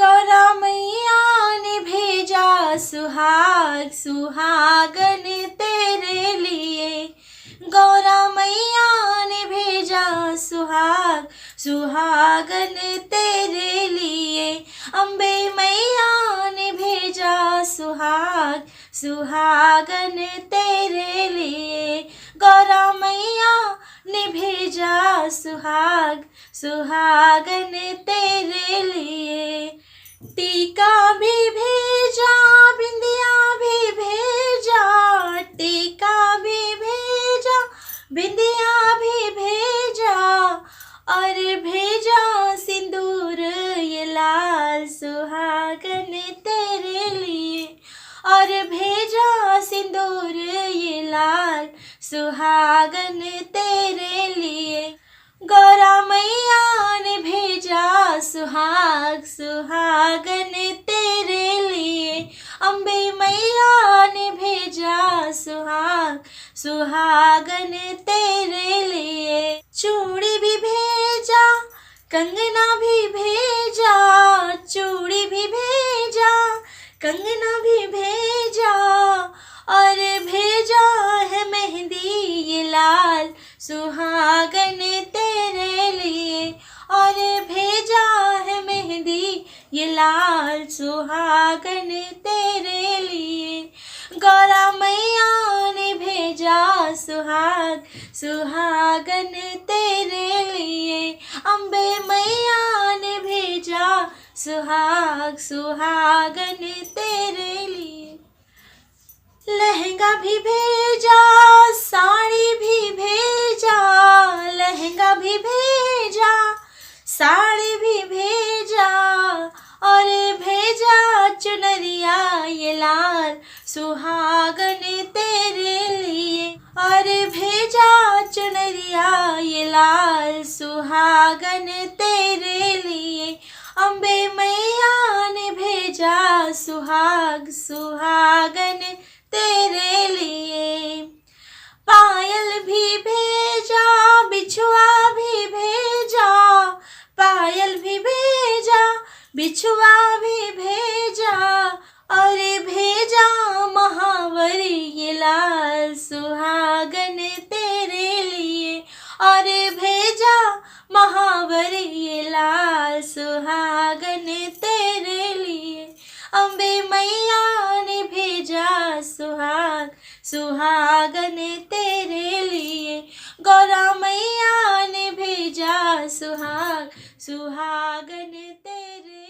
गौरा मैया ने भेजा सुहाग सुहागन तेरे लिए। गौरा मैया ने भेजा सुहाग सुहागन तेरे लिए। अम्बे मैया ने भेजा सुहाग सुहागन तेरे लिए। गौरा मैया ने भेजा सुहाग सुहागन तेरे लिए। टीका भी भेजा बिंदिया भी भेजा, टीका भी भेजा बिंदिया भी भेजा, और भेजा सिंदूर ये लाल सुहागन तेरे लिए। और भेजा सिंदूर ये लाल सुहागन तेरे लिए। गौरा मैया ने भेजा सुहाग सुहागन तेरे लिए। अम्बे मैया ने भेजा सुहाग सुहागन तेरे लिए। चूड़ी भी भेजा कंगना भी भेजा, चूड़ी भी भेजा कंगना भी भेजा, और भेजा है मेहंदी ये लाल सुहागन तेरे लिए। और भेजा है मेहंदी ये लाल सुहागन तेरे लिए। गौरा मैया ने भेजा सुहाग सुहागन तेरे लिए। अम्बे मैया ने भेजा सुहाग सुहागन तेरे लिए। लहंगा भी भेजा साड़ी भी भेजा, लहंगा भी भेजा साड़ी भी भेजा, और भेजा चुनरिया ये लाल सुहागन तेरे लिए। और भेजा चुनरिया ये लाल सुहागन तेरे लिए। अम्बे मैया ने भेजा सुहाग सुहागन तेरे लिए। पायल भी भेजा बिछुआ भी भेजा, पायल भी भेजा बिछुआ भी भेजा, और भेजा महावर ये लाल सुहागन तेरे लिए। और भेजा महावर ये लाल सुहागन तेरे लिए। अम्बे मैया ने भेजा सुहाग सुहागन तेरे लिए। गौरा मैया ने भेजा सुहाग सुहागन तेरे